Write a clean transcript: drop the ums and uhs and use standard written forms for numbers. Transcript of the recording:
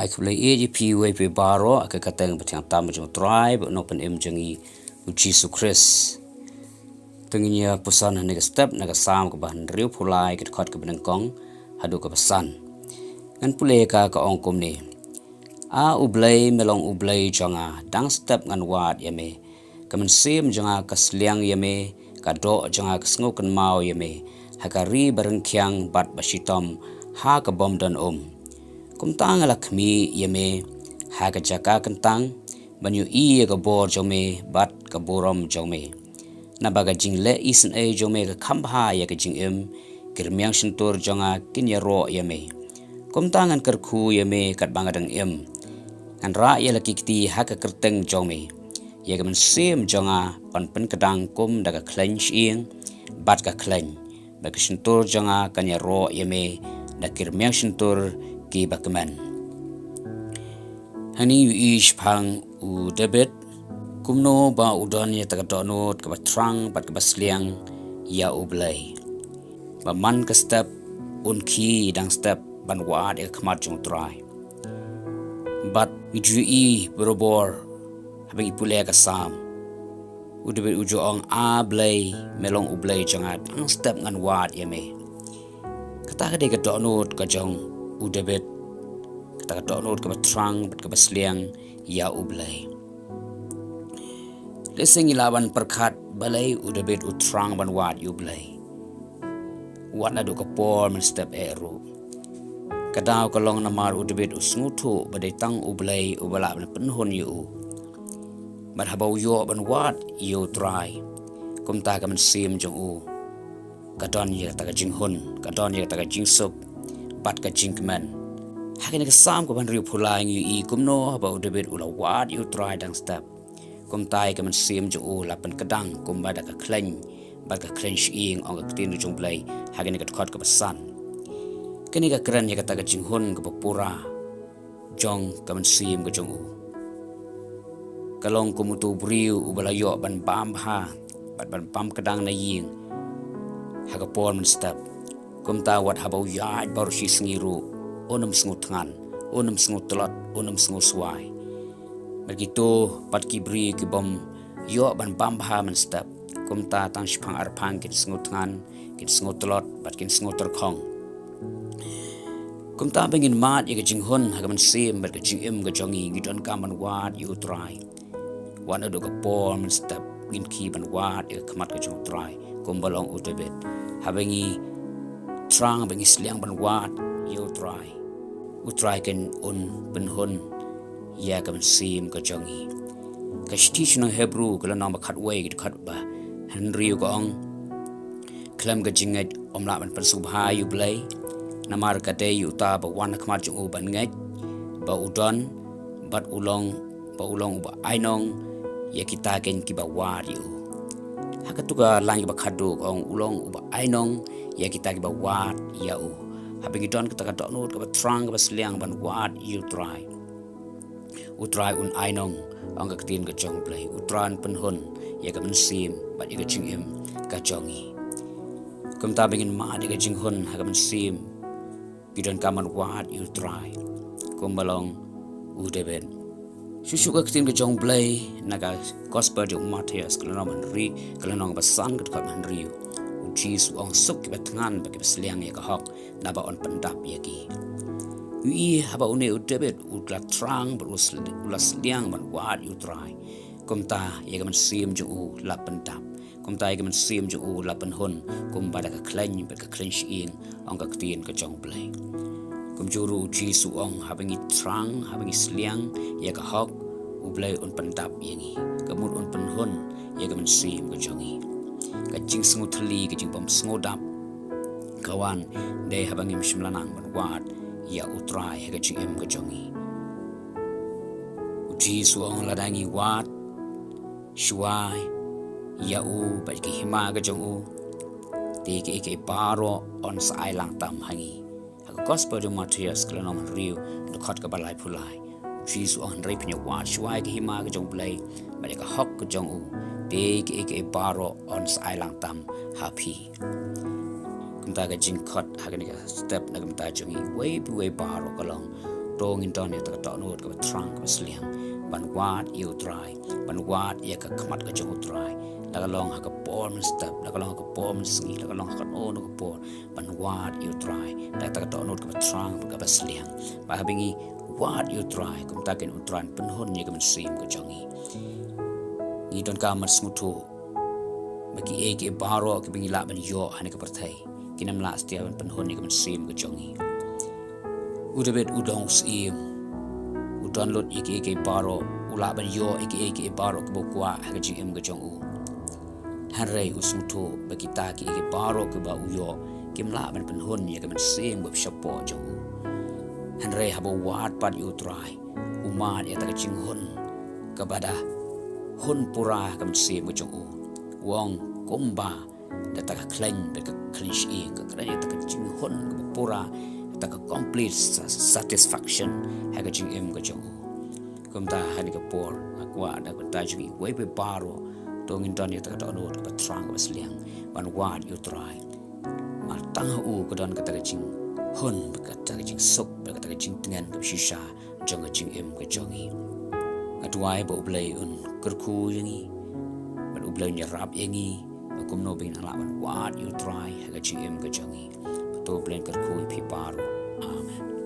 Aikule EGP WP Baro akakateng batang tamu jong tribe open jangi Jesu Christ. Tenginya pusan naga step naga Salm ke bahan riu pulai ke dekat ke benengkong hadu ke pesan. Ngan pulai ka ongkom ni. Ublay melong ublay jonga dang step ngan wat yame. Kamen sim jonga kasliang yame kado jonga kasngukan mau yame. Hakari barengkyang bat basitom ha ke bom dan Kumtang lakmi yame ha ka jaka kentang banyu I ka bor jome bat ka borom jome na baga jingle isen jome ka kambha ya ka jingem kirmyang shintur jonga kinya ro yame kumtang an kerku yame kat bangadang an ra ya laki kiti ha ka kerteng jome ya ka sim jonga on pen kedang kum daga clench ing bat ka clench ba ka shintur jonga kanya ro yame da kirmyang shintur ki bakman hani yu ish pang u debit kumno ba udon ya tagadonot ka batrang bat ka basliang ya ublay ba man ka step unki dang step ban wad e kmat jong try bat ju I berobor habang ipule ka sam u debit ujo ong blay melong ublay jangat ang step ngan wad yame kata ka de ka donot ka jong udebet kata donot ke batrang bat ke basliang ya ublay leseng ilaban perkat balai udebet utrang ban wat ublay wat na do kapor men step eru kadau kalong namar udebet usngutu badai tang ublay ubala ban penhon yu bar habau yo ban wat yu try kumta ka men sim jong u kadon ye ta ka jinghun kadon ye ta ka jingsup bat ka jingman hakin ka sam ko ban riu phulai ngi I kumno ba udebet ula wat yu try dang step kum tai ka man sim jo ula pen kadang kum ba da ka kleng ba ka clench ing ong ka tin jong play hakin ka khot ka basan kini ka kran ye ka ta ka jinghun ka pura jong ka man sim ka jong u kalong kumutu briu ubala yo ban bam ha bat ban pam kadang na ying ha ka por man step kumta wat habau yaad baru si sengiru onam sengut ngan onam sengut telot onam sengut suai begitu pat kibri ki bom yo ban bambha man step kumta tang shpang arpang kin sengut ngan kin sengut telot bat kin sengut terkhong kumta bengin mat ye jinghon hagaman sim bat jingim ga jongi gidon kaman wat yu try wana do ga por man step gin ki ban wat ye khamat ga jong try kumbalong utebet habengi Trang bengi sliang ban wat you try ken un penhun ya ka sim ka jongi ka stich no Hebrew kala nama khat way khat ba Henry ko ong klam ga jingat omla ban persubha yu blay namar ka te yu ta ba wan khmat jong ban ngai ba udon bat ulong ba ainong ya kita ken ki ba war yu hakatuka lang ba khadu ong ulong ba ainong ya kita ki bawat ya habang idon kita ka donot ka batrang ka basliang ban wat you try un ainong ang ka tin ka jong play utran penhun ya ka sim bat ya ka jingim ka jongi kum ta bengin ma de ka jinghun ha ka sim idon ka man wat you try kum balong udeben Shushu ka tin ka jong play naga gospel jong Matthias kalanom ri kalanong basan ka man riu Jesu ang suk ki batangan bagi basliang ya kahok naba on pendap ya ki ui haba une udebet utla trang berulas liang ban wat you try kumta ya gaman sim ju la pendap kumta ya gaman sim ju la penhun kum bada ka kleng ba ka clench in ang ka tin ka jong play kum juru Jesu ang habangi trang habangi sliang ya kahok ublay on pendap yangi kamut on penhun ya gaman sim ka jongi kajing sengut thali kajing bom sengodap kawan dei habangim shimlanang ban wat ya utrai kajing ka jongi uji suang ladangi wat shuai ya ba ki hima ka jong te ke baro on sai lang tam hangi ha gospel de Matthias klanom riu de khat ka balai phulai uji suang rei pnya wat shuai ki hima ka jong blai ba ka hok ka jong Big baro on island tam happy. Kumta ka jingkot hagan ka step na kumta jungi way baro kalong dong in ton ya ta ta no ka trang ka sliang ban wat yu try ban wat ya ka khamat ka jong try la ka long ha ka por man step la ka long ka por man sngi la ka long ka no no ka por ban wat yu try ta ta ta no ka trang ka sliang ba habingi wat yu try kum ta ken utran pen hon ni ka man sim ka jongi ni don ka mat smutu bagi ke baro ke bingi la ban yo hani ka perthai kinam la stia ban pen hon ni ka man sim ka jongi udabet udong sim udon lot ke baro ula ban yo ke baro ke bokwa ha ji em ga jong u hanrei usmutu bagi ta ke baro ke ba uyo kim la ban pen hon ni ka man sim ba shapo jong u hanrei habo wat pat yu try umat ya ta jing hon ka bada hon pura ka man sim ga jong u wong komba da ta kleng da ka clinch e ka kra ta jing hon ka pura ta ka complete satisfaction ha ka jing em ga jong u kum ta hani ka por akwa da ka ta jing wei pe baro dong in don ya ta ka no ka trang ka sliang ban wat yu try ma tang u ka don ka ta jing hon ka ta jing sok ka ta jing tengan ka shisha jong ka jing em ka jong i atwai bo blai un kerku yangi ban u blai ni rap yangi kum no bin ala ban wat yu try ha ka jing em ka jong i to blai kerku pi baro amen.